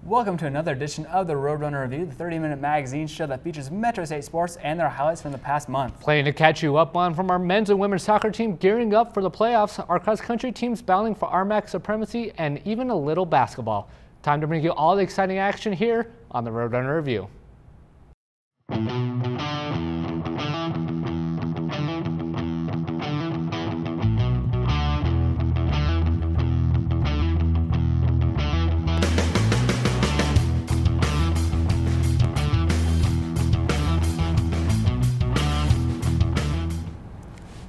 Welcome to another edition of the Roadrunner Review, the 30-minute magazine show that features Metro State sports and their highlights from the past month. Plenty to catch you up on from our men's and women's soccer team gearing up for the playoffs, our cross-country teams battling for RMAC supremacy, and even a little basketball. Time to bring you all the exciting action here on the Roadrunner Review.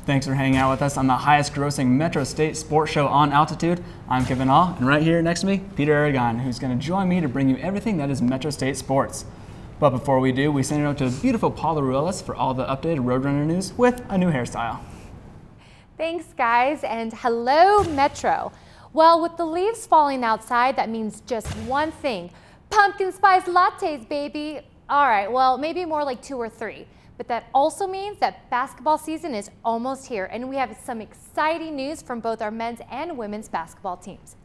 Thanks for hanging out with us on the highest grossing Metro State sports show on altitude. I'm Kevin All, and right here next to me, Peter Aragon, who's going to join me to bring you everything that is Metro State sports. But before we do, we send it out to beautiful Paula Ruelas for all the updated Roadrunner news with a new hairstyle. Thanks, guys, and hello, Metro. Well, with the leaves falling outside, that means just one thing. Pumpkin spice lattes, baby. All right, well, maybe more like 2 or 3. But that also means that basketball season is almost here, and we have some exciting news from both our men's and women's basketball teams.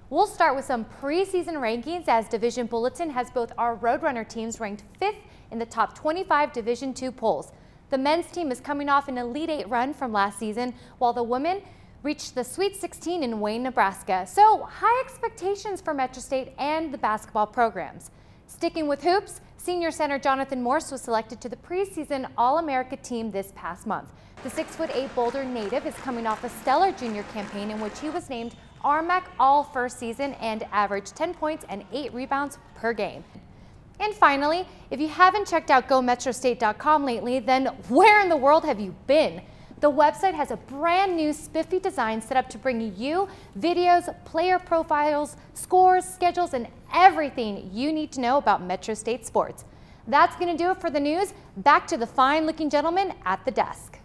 We'll start with some preseason rankings, as Division Bulletin has both our Roadrunner teams ranked 5th in the top 25 Division II polls. The men's team is coming off an Elite 8 run from last season, while the women reached the Sweet 16 in Wayne, Nebraska. So high expectations for Metro State and the basketball programs. Sticking with hoops, senior center Jonathan Morse was selected to the preseason All-America team this past month. The 6'8" Boulder native is coming off a stellar junior campaign in which he was named RMAC all first season and averaged 10 points and 8 rebounds per game. And finally, if you haven't checked out GoMetroState.com lately, then where in the world have you been? The website has a brand new spiffy design set up to bring you videos, player profiles, scores, schedules, and everything you need to know about Metro State sports. That's going to do it for the news. Back to the fine-looking gentleman at the desk.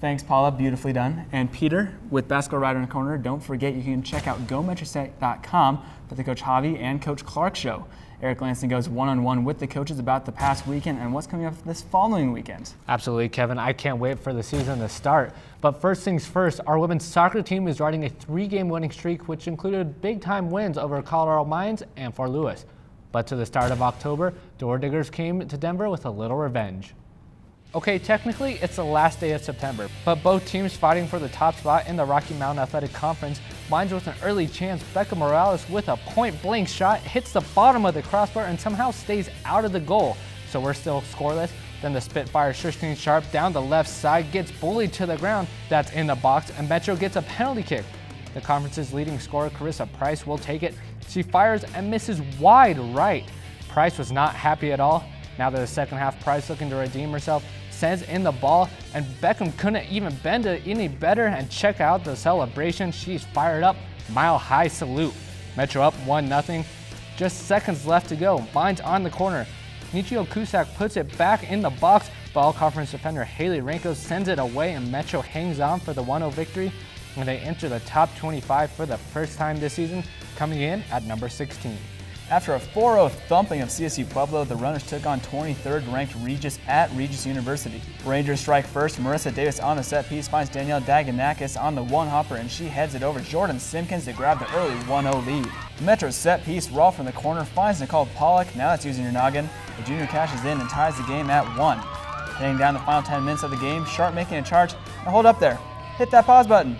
Thanks, Paula. Beautifully done. And Peter, with Basketball Rider in the Corner, don't forget you can check out GoMetroState.com for the Coach Javi and Coach Clark show. Eric Lansing goes one-on-one with the coaches about the past weekend and what's coming up this following weekend. Absolutely, Kevin. I can't wait for the season to start. But first things first, our women's soccer team is riding a 3-game winning streak, which included big-time wins over Colorado Mines and Fort Lewis. But to the start of October, Door Diggers came to Denver with a little revenge. Okay, technically it's the last day of September, but both teams fighting for the top spot in the Rocky Mountain Athletic Conference. Mines with an early chance, Becca Morales with a point-blank shot hits the bottom of the crossbar and somehow stays out of the goal. So we're still scoreless. Then the Spitfire Tristan Sharp down the left side gets bullied to the ground. That's in the box, and Metro gets a penalty kick. The conference's leading scorer, Carissa Price, will take it. She fires and misses wide right. Price was not happy at all. Now that the second half, Price looking to redeem herself, sends in the ball, and Beckham couldn't even bend it any better. And check out the celebration. She's fired up. Mile high salute. Metro up 1-0. Just seconds left to go. Mines on the corner. Nichio Cusack puts it back in the box, but all-conference defender Haley Ranko sends it away, and Metro hangs on for the 1-0 victory, and they enter the top 25 for the first time this season, coming in at number 16. After a 4-0 thumping of CSU Pueblo, the Runners took on 23rd ranked Regis at Regis University. Rangers strike first. Marissa Davis on the set piece finds Danielle Daganakis on the one-hopper, and she heads it over Jordan Simpkins to grab the early 1-0 lead. Metro's set piece raw from the corner finds Nicole Pollock. Now that's using your noggin. The junior cashes in and ties the game at 1. Heading down the final 10 minutes of the game, Sharp making a charge. Now hold up there. Hit that pause button.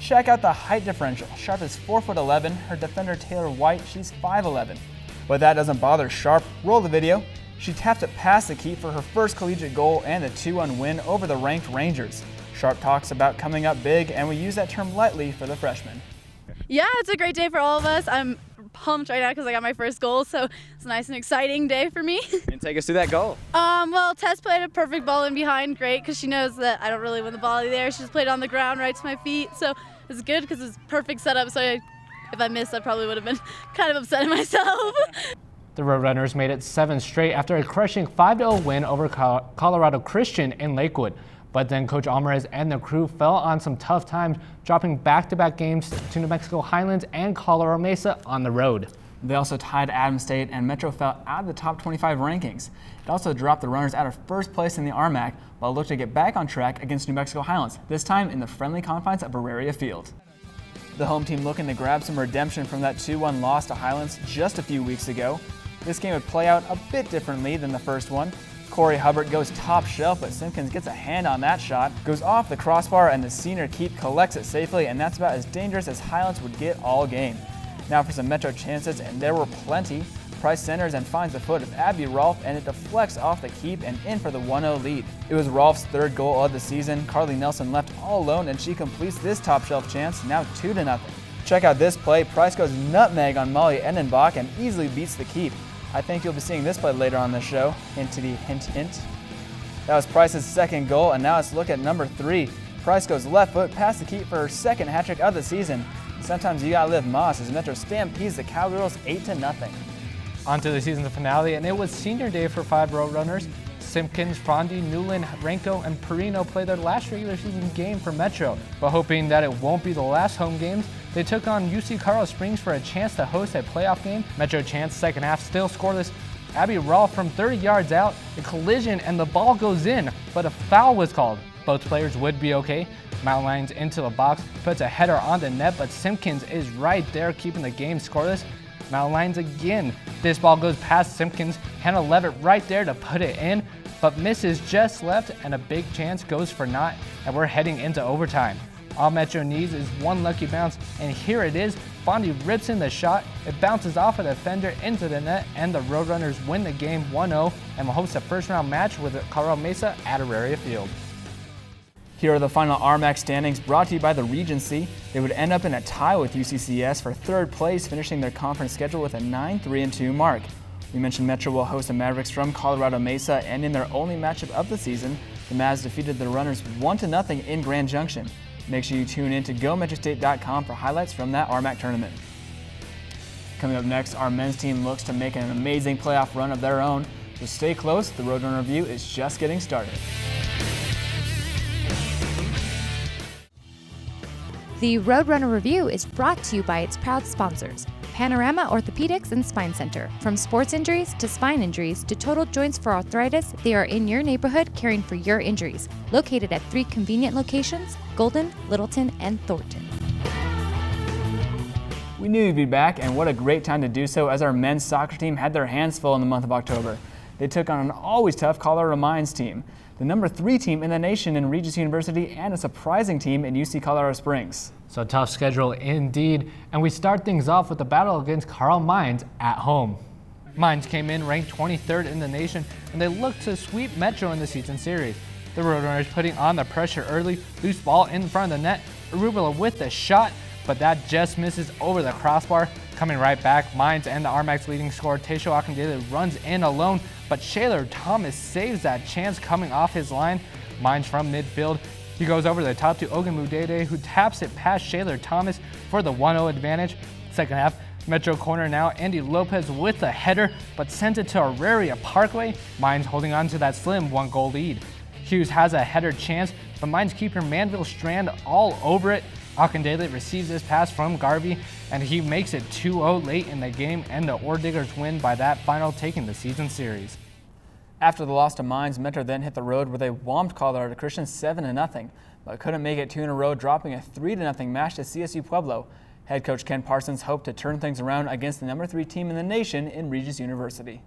Check out the height differential. Sharp is 4'11". Her defender Taylor White, she's 5'11". But that doesn't bother Sharp. Roll the video. She tapped it past the keep for her first collegiate goal and a 2-1 win over the ranked Rangers. Sharp talks about coming up big, and we use that term lightly for the freshmen. Yeah, it's a great day for all of us. I'm pumped right now because I got my first goal, so it's a nice and exciting day for me. And take us through that goal. Well, Tess played a perfect ball in behind, great, because she knows that I don't really win the volley there. She just played on the ground right to my feet, so it's good because it's perfect setup. So if I missed, I probably would have been kind of upset at myself. The Roadrunners made it 7 straight after a crushing 5-0 win over Colorado Christian in Lakewood. But then Coach Alvarez and the crew fell on some tough times, dropping back-to-back games to New Mexico Highlands and Colorado Mesa on the road. They also tied Adams State, and Metro fell out of the top 25 rankings. It also dropped the Runners out of first place in the RMAC, while looked to get back on track against New Mexico Highlands, this time in the friendly confines of Auraria Field. The home team looking to grab some redemption from that 2-1 loss to Highlands just a few weeks ago. This game would play out a bit differently than the first one. Corey Hubbard goes top shelf, but Simpkins gets a hand on that shot, goes off the crossbar, and the senior keep collects it safely, and that's about as dangerous as Highlands would get all game. Now for some Metro chances, and there were plenty. Price centers and finds the foot of Abby Rolfe, and it deflects off the keep and in for the 1-0 lead. It was Rolfe's third goal of the season. Carly Nelson left all alone, and she completes this top shelf chance, now 2-0. Check out this play. Price goes nutmeg on Molly Endenbach and easily beats the keep. I think you'll be seeing this play later on the show. Hintity hint hint. That was Price's second goal, and now let's look at number 3. Price goes left foot past the keep for her second hat trick of the season. And sometimes you gotta live Moss as Metro stampedes the Cowgirls 8-0. On to the season finale, and it was senior day for 5 Roadrunners. Simpkins, Frondi, Newland, Renko, and Perino played their last regular season game for Metro, but hoping that it won't be the last home games, they took on UC Colorado Springs for a chance to host a playoff game. Metro chance second half still scoreless. Abby Rolfe from 30 yards out, a collision and the ball goes in, but a foul was called. Both players would be okay. Mountain Lions into the box, puts a header on the net, but Simpkins is right there keeping the game scoreless. Mountain Lions again. This ball goes past Simpkins, Hannah Levitt right there to put it in, but misses just left and a big chance goes for naught, and we're heading into overtime. All Metro needs is one lucky bounce, and here it is. Bondi rips in the shot, it bounces off a defender into the net, and the Roadrunners win the game 1-0 and will host a first-round match with Colorado Mesa at Auraria Field. Here are the final RMAC standings brought to you by the Regency. They would end up in a tie with UCCS for third place, finishing their conference schedule with a 9-3-2 mark. We mentioned Metro will host the Mavericks from Colorado Mesa, and in their only matchup of the season, the Mavs defeated the Runners 1-0 in Grand Junction. Make sure you tune in to GoMetroState.com for highlights from that RMAC tournament. Coming up next, our men's team looks to make an amazing playoff run of their own. So stay close, the Roadrunner Review is just getting started. The Roadrunner Review is brought to you by its proud sponsors, Panorama Orthopedics and Spine Center. From sports injuries to spine injuries to total joints for arthritis, they are in your neighborhood caring for your injuries. Located at 3 convenient locations, Golden, Littleton, and Thornton. We knew you'd be back, and what a great time to do so as our men's soccer team had their hands full in the month of October. They took on an always tough Colorado Mines team, the number 3 team in the nation in Regis University, and a surprising team in UC Colorado Springs. So tough schedule indeed, and we start things off with the battle against Colorado Mines at home. Mines came in ranked 23rd in the nation, and they looked to sweep Metro in the season series. The Roadrunners putting on the pressure early, loose ball in front of the net, Arubula with the shot, but that just misses over the crossbar. Coming right back, Mines and the RMAC's leading scorer Taysho Akindele runs in alone, but Shaylor Thomas saves that chance coming off his line. Mines from midfield. He goes over the top to Ogun Mudede, who taps it past Shaylor Thomas for the 1-0 advantage. Second half, Metro corner now, Andy Lopez with the header, but sends it to Auraria Parkway. Mines holding on to that slim 1-goal lead. Hughes has a header chance, but Mines keeper Manville Strand all over it. Akindele receives this pass from Garvey, and he makes it 2-0 late in the game, and the Orediggers win by that final, taking the season series. After the loss to Mines, Metro then hit the road where they whomped Colorado Christian 7-0, but couldn't make it 2 in a row, dropping a 3-0 match to CSU Pueblo. Head coach Ken Parsons hoped to turn things around against the number 3 team in the nation in Regis University.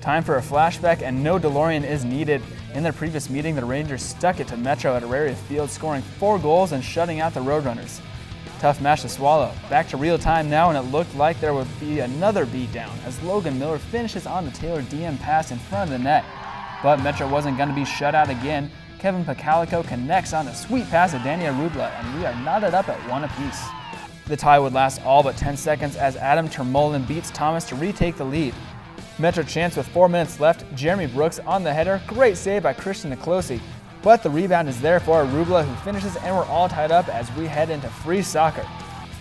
Time for a flashback, and no DeLorean is needed. In their previous meeting, the Rangers stuck it to Metro at Auraria Field, scoring 4 goals and shutting out the Roadrunners. Tough match to swallow. Back to real time now, and it looked like there would be another beatdown as Logan Miller finishes on the Taylor DM pass in front of the net. But Metro wasn't going to be shut out again. Kevin Pacalico connects on a sweet pass to Danny Arubla, and we are knotted up at 1 apiece. The tie would last all but 10 seconds as Adam Termolin beats Thomas to retake the lead. Metro chance with 4 minutes left. Jeremy Brooks on the header. Great save by Christian Nicolosi. But the rebound is there for Arubla, who finishes, and we're all tied up as we head into free soccer.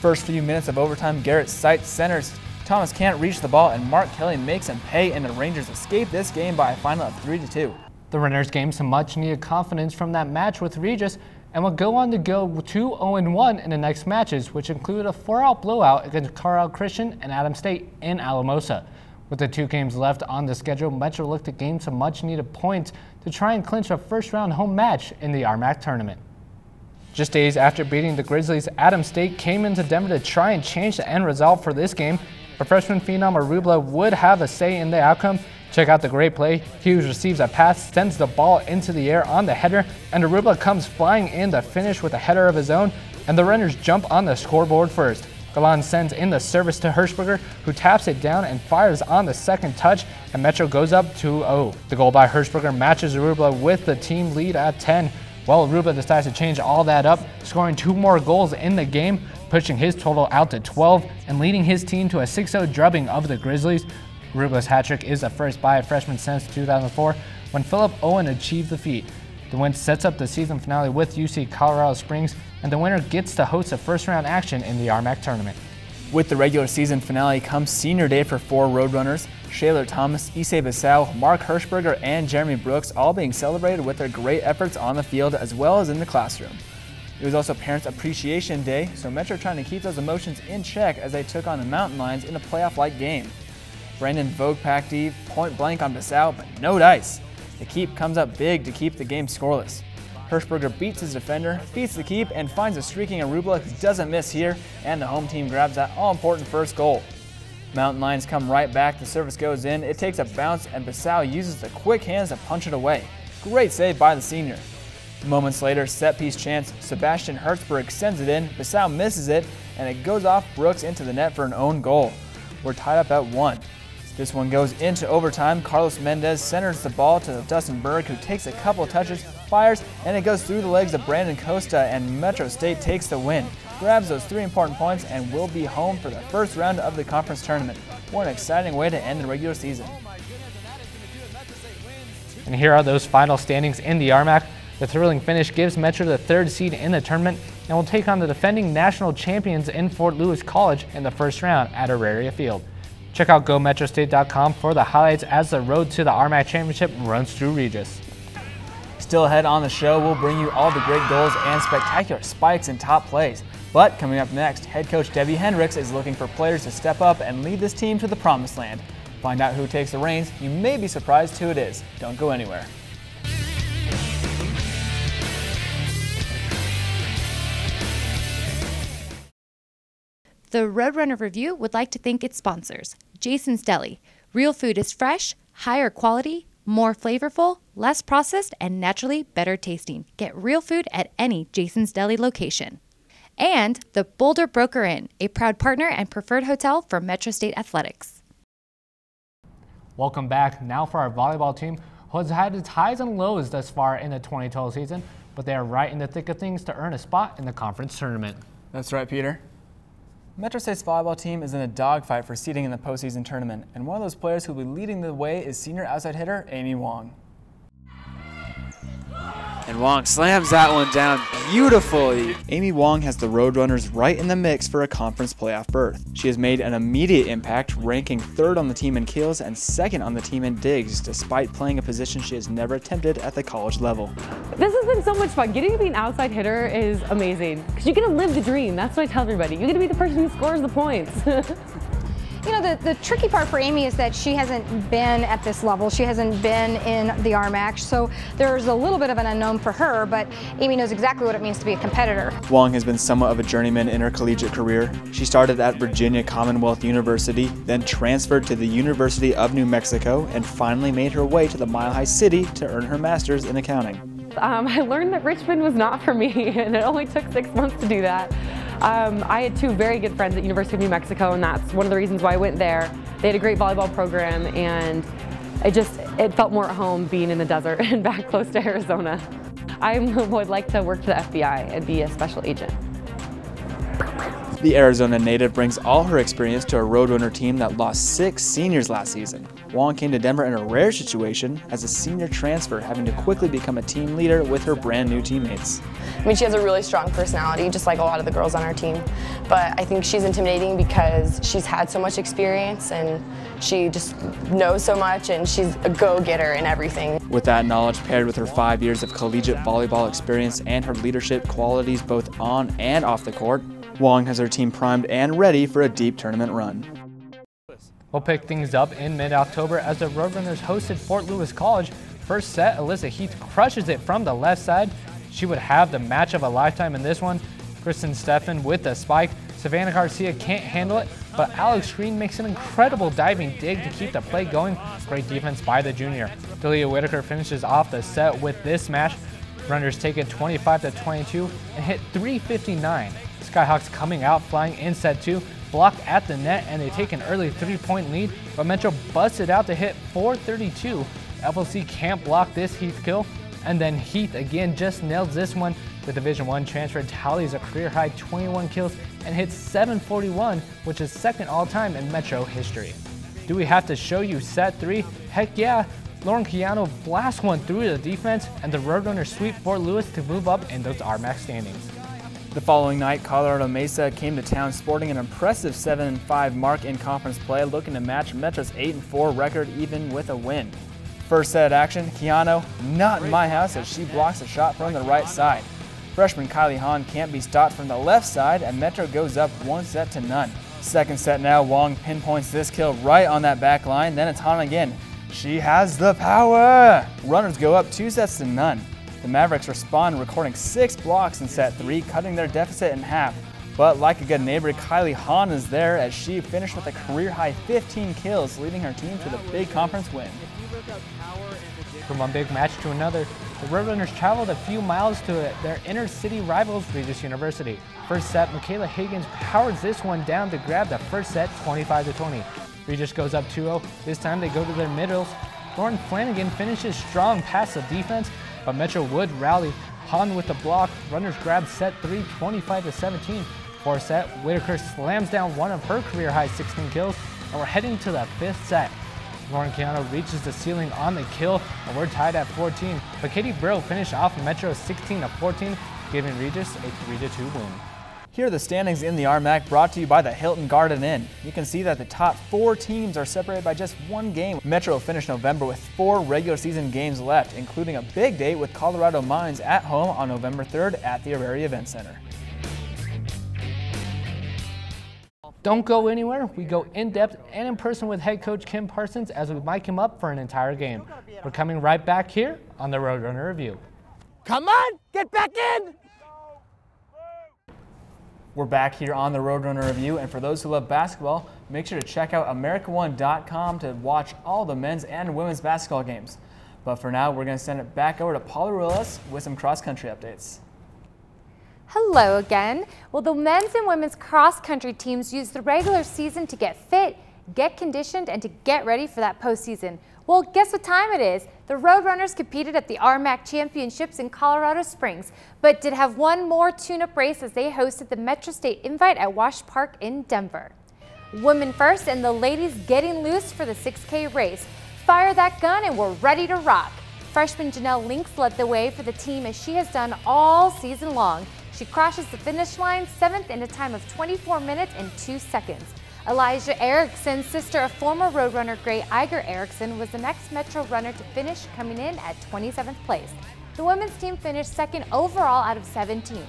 First few minutes of overtime, Garrett Seitz centers. Thomas can't reach the ball, and Mark Kelly makes him pay, and the Rangers escape this game by a final of 3-2. The Runners gained some much-needed confidence from that match with Regis, and will go on to go 2-0-1 in the next matches, which include a 4-out blowout against Colorado Christian and Adams State in Alamosa. With the 2 games left on the schedule, Metro looked to gain some much-needed points to try and clinch a first-round home match in the RMAC tournament. Just days after beating the Grizzlies, Adams State came into Denver to try and change the end result for this game. But freshman phenom Arubla would have a say in the outcome. Check out the great play. Hughes receives a pass, sends the ball into the air on the header, and Arubla comes flying in to finish with a header of his own, and the Runners jump on the scoreboard first. Galan sends in the service to Hirschberger, who taps it down and fires on the second touch, and Metro goes up 2-0. The goal by Hirschberger matches Arubla with the team lead at 10. Well, Arubla decides to change all that up, scoring 2 more goals in the game, pushing his total out to 12 and leading his team to a 6-0 drubbing of the Grizzlies. Arubla's hat-trick is the first by a freshman since 2004, when Philip Owen achieved the feat. The win sets up the season finale with UC Colorado Springs, and the winner gets to host a first-round action in the RMAC tournament. With the regular season finale comes senior day for 4 Roadrunners: Shayler Thomas, Issei Bissau, Mark Hirschberger, and Jeremy Brooks, all being celebrated with their great efforts on the field as well as in the classroom. It was also Parents Appreciation Day, so Metro trying to keep those emotions in check as they took on the Mountain Lions in a playoff-like game. Brandon Vogue-Pacty point blank on Bissau, but no dice. The keep comes up big to keep the game scoreless. Hirschberger beats his defender, beats the keep, and finds a streaking Arubla who doesn't miss here, and the home team grabs that all-important first goal. Mountain Lions come right back, the service goes in, it takes a bounce, and Bissau uses the quick hands to punch it away. Great save by the senior. Moments later, set-piece chance, Sebastian Hertzberg sends it in, Bissau misses it, and it goes off Brooks into the net for an own goal. We're tied up at 1. This one goes into overtime. Carlos Mendez centers the ball to Dustin Berg, who takes a couple touches, fires, and it goes through the legs of Brandon Costa, and Metro State takes the win. Grabs those 3 important points and will be home for the first round of the conference tournament. What an exciting way to end the regular season. And here are those final standings in the RMAC. The thrilling finish gives Metro the 3rd seed in the tournament and will take on the defending national champions in Fort Lewis College in the first round at Auraria Field. Check out GoMetroState.com for the highlights as the road to the RMAC Championship runs through Regis. Still ahead on the show, we'll bring you all the great goals and spectacular spikes and top plays. But coming up next, head coach Debbie Hendricks is looking for players to step up and lead this team to the promised land. Find out who takes the reins. You may be surprised who it is. Don't go anywhere. The Roadrunner Review would like to thank its sponsors: Jason's Deli. Real food is fresh, higher quality, more flavorful, less processed, and naturally better tasting. Get real food at any Jason's Deli location. And the Boulder Broker Inn, a proud partner and preferred hotel for Metro State Athletics. Welcome back. Now for our volleyball team, who has had its highs and lows thus far in the 2012 season, but they are right in the thick of things to earn a spot in the conference tournament. That's right, Peter. Metro State's volleyball team is in a dogfight for seeding in the postseason tournament, and one of those players who will be leading the way is senior outside hitter Amy Wong. And Wong slams that one down beautifully. Amy Wong has the Roadrunners right in the mix for a conference playoff berth. She has made an immediate impact, ranking 3rd on the team in kills and 2nd on the team in digs, despite playing a position she has never attempted at the college level. This has been so much fun. Getting to be an outside hitter is amazing because you get to live the dream. That's what I tell everybody. You get to be the person who scores the points. You know, the tricky part for Amy is that she hasn't been at this level. She hasn't been in the RMAC, so there's a little bit of an unknown for her, but Amy knows exactly what it means to be a competitor. Wong has been somewhat of a journeyman in her collegiate career. She started at Virginia Commonwealth University, then transferred to the University of New Mexico, and finally made her way to the Mile High City to earn her master's in accounting. I learned that Richmond was not for me, and it only took 6 months to do that. I had 2 very good friends at University of New Mexico, and that's one of the reasons why I went there. They had a great volleyball program, and it felt more at home being in the desert and back close to Arizona. I would like to work for the FBI and be a special agent. The Arizona native brings all her experience to a Roadrunner team that lost 6 seniors last season. Wong came to Denver in a rare situation as a senior transfer, having to quickly become a team leader with her brand new teammates. I mean, she has a really strong personality, just like a lot of the girls on our team. But I think she's intimidating because she's had so much experience and she just knows so much, and she's a go-getter in everything. With that knowledge paired with her 5 years of collegiate volleyball experience and her leadership qualities both on and off the court, Wong has her team primed and ready for a deep tournament run. We'll pick things up in mid-October as the Roadrunners hosted Fort Lewis College. First set, Alyssa Heath crushes it from the left side. She would have the match of a lifetime in this one. Kristen Steffen with the spike. Savannah Garcia can't handle it, but Alex Green makes an incredible diving dig to keep the play going. Great defense by the junior. Dalia Whitaker finishes off the set with this smash. Runners take it 25-22 and hit 359. Skyhawks coming out flying in set 2, blocked at the net, and they take an early 3-point lead, but Metro busted out to hit 432. FLC can't block this Heath kill, and then Heath again just nails this one. The Division I transfer tallies a career-high 21 kills and hits 741, which is second all-time in Metro history. Do we have to show you set 3? Heck yeah! Lauren Keanu blasts one through the defense, and the Roadrunners sweep Fort Lewis to move up in those RMAC standings. The following night, Colorado Mesa came to town sporting an impressive 7-5 mark in conference play, looking to match Metro's 8-4 record even with a win. First set action, Keanu, not in my house, as she blocks a shot from the right side. Freshman Kylie Hahn can't be stopped from the left side, and Metro goes up 1-0. Second set now, Wong pinpoints this kill right on that back line, then it's Hahn again. She has the power! Runners go up 2-0. The Mavericks respond, recording 6 blocks in set 3, cutting their deficit in half. But like a good neighbor, Kylie Hahn is there as she finished with a career-high 15 kills, leading her team to the big conference win. From one big match to another, the Roadrunners traveled a few miles to their inner-city rivals, Regis University. First set, Michaela Higgins powers this one down to grab the first set 25-20. Regis goes up 2-0. This time they go to their middles. Lauren Flanagan finishes strong past the defense, but Metro would rally. Hahn with the block. Runners grab set 3, 25-17. Fourth set, Whitaker slams down one of her career-high 16 kills, and we're heading to the fifth set. Lauren Keanu reaches the ceiling on the kill, and we're tied at 14. But Katie Brill finished off Metro 16-14, giving Regis a 3-2 win. Here are the standings in the RMAC, brought to you by the Hilton Garden Inn. You can see that the top 4 teams are separated by just 1 game. Metro finished November with 4 regular season games left, including a big date with Colorado Mines at home on November 3rd at the Auraria Event Center. Don't go anywhere. We go in-depth and in person with head coach Kim Parsons as we mic him up for an entire game. We're coming right back here on the Roadrunner Review. Come on, get back in! We're back here on the Roadrunner Review, and for those who love basketball, make sure to check out America1.com to watch all the men's and women's basketball games. But for now, we're going to send it back over to Paula Ruelas with some cross-country updates. Hello again. Well, the men's and women's cross-country teams used the regular season to get fit, get conditioned, and to get ready for that postseason. Well, guess what time it is? The Roadrunners competed at the RMAC Championships in Colorado Springs, but did have one more tune-up race as they hosted the Metro State Invite at Wash Park in Denver. Women first, and the ladies getting loose for the 6K race. Fire that gun and we're ready to rock. Freshman Janelle Links led the way for the team as she has done all season long. She crosses the finish line 7th in a time of 24 minutes and 2 seconds. Elijah Erickson, sister of former Roadrunner great Iger Erickson, was the next Metro runner to finish, coming in at 27th place. The women's team finished 2nd overall out of 7 teams.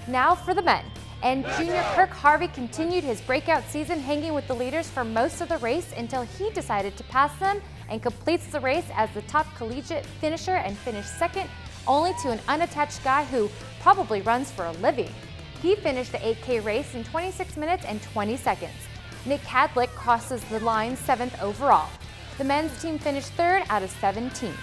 Now for the men. And junior Kirk Harvey continued his breakout season, hanging with the leaders for most of the race until he decided to pass them and completes the race as the top collegiate finisher and finished 2nd only to an unattached guy who probably runs for a living. He finished the 8K race in 26 minutes and 20 seconds. Nick Cadlick crosses the line 7th overall. The men's team finished 3rd out of 7 teams.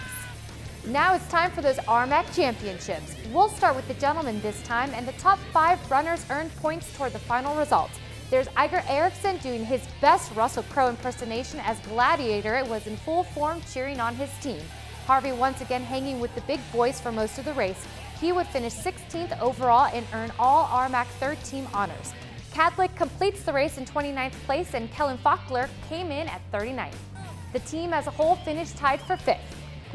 Now it's time for those RMAC championships. We'll start with the gentlemen this time, and the top 5 runners earned points toward the final results. There's Iger Erickson doing his best Russell Crowe impersonation as Gladiator was in full form cheering on his team. Harvey once again hanging with the big boys for most of the race. He would finish 16th overall and earn all RMAC 3rd team honors. Cadlick completes the race in 29th place, and Kellen Faulkner came in at 39th. The team as a whole finished tied for 5th.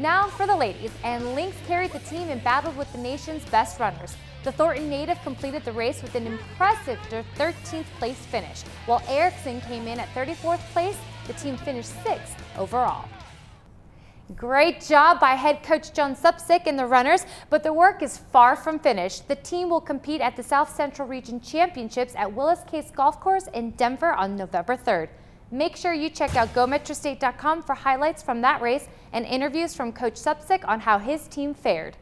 Now for the ladies, and Lynx carried the team and battled with the nation's best runners. The Thornton native completed the race with an impressive 13th place finish. While Erickson came in at 34th place, the team finished 6th overall. Great job by head coach John Supsick and the runners, but the work is far from finished. The team will compete at the South Central Region Championships at Willis Case Golf Course in Denver on November 3rd. Make sure you check out GoMetroState.com for highlights from that race and interviews from Coach Supsick on how his team fared.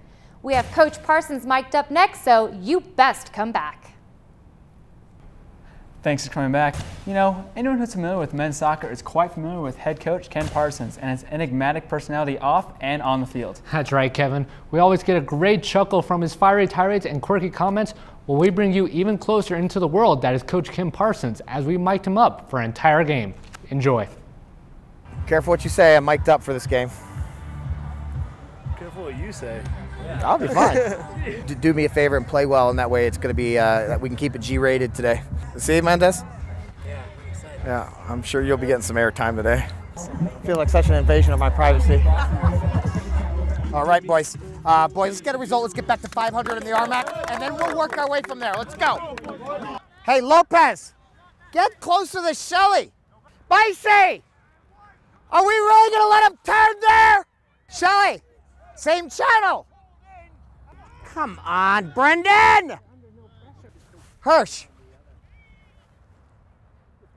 We have Coach Parsons mic'd up next, so you best come back. Thanks for coming back. You know, anyone who's familiar with men's soccer is quite familiar with head coach Ken Parsons and his enigmatic personality off and on the field. That's right, Kevin. We always get a great chuckle from his fiery tirades and quirky comments. Well, we bring you even closer into the world that is Coach Ken Parsons as we mic'd him up for an entire game. Enjoy. Careful what you say. I'm mic'd up for this game. Careful what you say. I'll be fine. Do me a favor and play well, and that way it's going to be that we can keep it G-rated today. See, Mendez? Yeah, I'm excited. Yeah, I'm sure you'll be getting some airtime today. I feel like such an invasion of my privacy. All right, boys. Boys, let's get a result. Let's get back to 500 in the RMAC, and then we'll work our way from there. Let's go. Hey, Lopez, get closer to Shelly. Bicey, are we really going to let him turn there? Shelly, same channel. Come on, Brendan. Hirsch.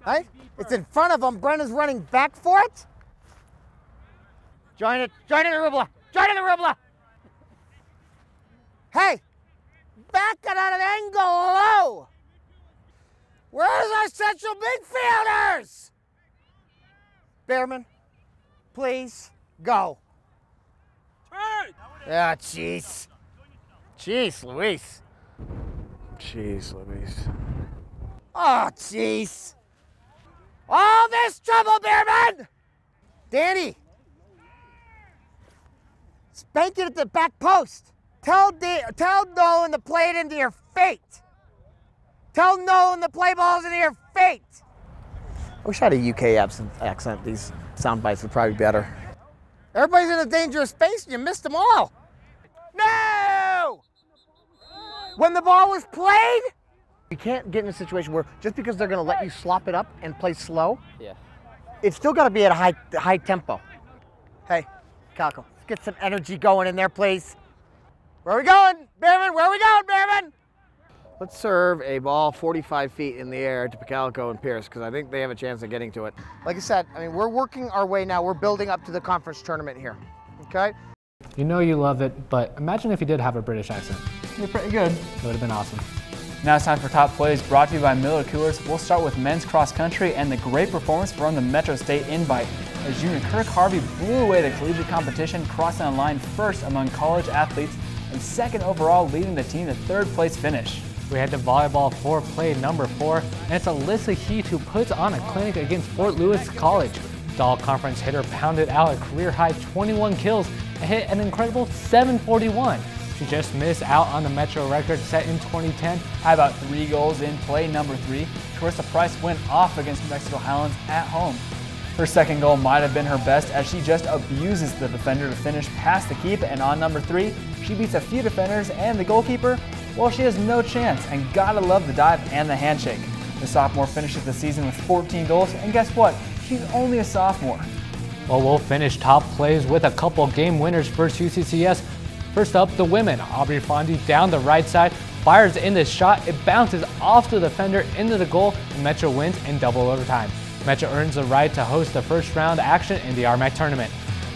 Right? It's in front of him. Brendan's running back for it. Join it. Join it, Arubla. Join it, Arubla. Hey, back it at an angle low. Where's our central midfielders? Behrman, please go. Ah, jeez. Jeez, Luis. Jeez, Louise. Oh, jeez. All this trouble, Behrman! Danny. Spank it at the back post. Tell Nolan to play it into your fate. Tell Nolan to play balls into your fate. I wish I had a UK accent. These sound bites would probably be better. Everybody's in a dangerous space and you missed them all. No! When the ball was played, you can't get in a situation where just because they're going to let you slop it up and play slow, it's still got to be at a high tempo. Hey, Calco, let's get some energy going in there, please. Where are we going, Behrman? Where are we going, Behrman? Let's serve a ball 45 feet in the air to Picalico and Pierce because I think they have a chance of getting to it. Like I said, I mean, we're working our way now. We're building up to the conference tournament here, okay? You know you love it, but imagine if you did have a British accent. You're pretty good. It would have been awesome. Now it's time for Top Plays, brought to you by Miller Coolers. We'll start with men's cross country and the great performance from the Metro State Invite. As junior Kirk Harvey blew away the collegiate competition, crossing on line first among college athletes and second overall, leading the team to third place finish. We head to volleyball for play number 4, and it's Alyssa Heath who puts on a clinic against Fort Lewis College. The all-conference hitter pounded out a career-high 21 kills and hit an incredible 741. She just missed out on the Metro record set in 2010. How about 3 goals in play number 3? Carissa Price went off against New Mexico Highlands at home. Her second goal might have been her best as she just abuses the defender to finish past the keep, and on number 3, she beats a few defenders and the goalkeeper. Well, she has no chance, and gotta love the dive and the handshake. The sophomore finishes the season with 14 goals, and guess what? She's only a sophomore. Well, we'll finish top plays with a couple game winners versus UCCS. First up, the women. Aubrey Fondy down the right side, fires in this shot. It bounces off the defender into the goal, and Metro wins in double overtime. Metro earns the right to host the first round action in the RMAC tournament.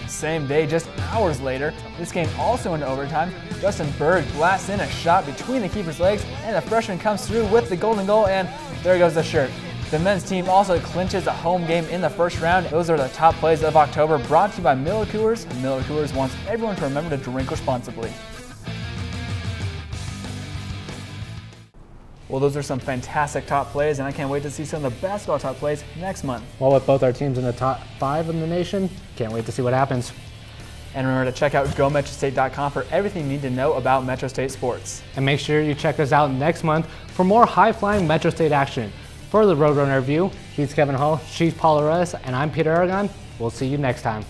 Same day, just hours later, this game also into overtime. Justin Berg blasts in a shot between the keeper's legs, and the freshman comes through with the golden goal, and there goes the shirt. The men's team also clinches a home game in the first round. Those are the top plays of October, brought to you by Miller Coolers. Miller Coolers wants everyone to remember to drink responsibly. Well, those are some fantastic top plays, and I can't wait to see some of the basketball top plays next month. Well, with both our teams in the top 5 in the nation, can't wait to see what happens. And remember to check out GoMetroState.com for everything you need to know about Metro State sports. And make sure you check us out next month for more high-flying Metro State action. For the Roadrunner Review, he's Kevin Hall, she's Paula Reyes, and I'm Peter Aragon. We'll see you next time.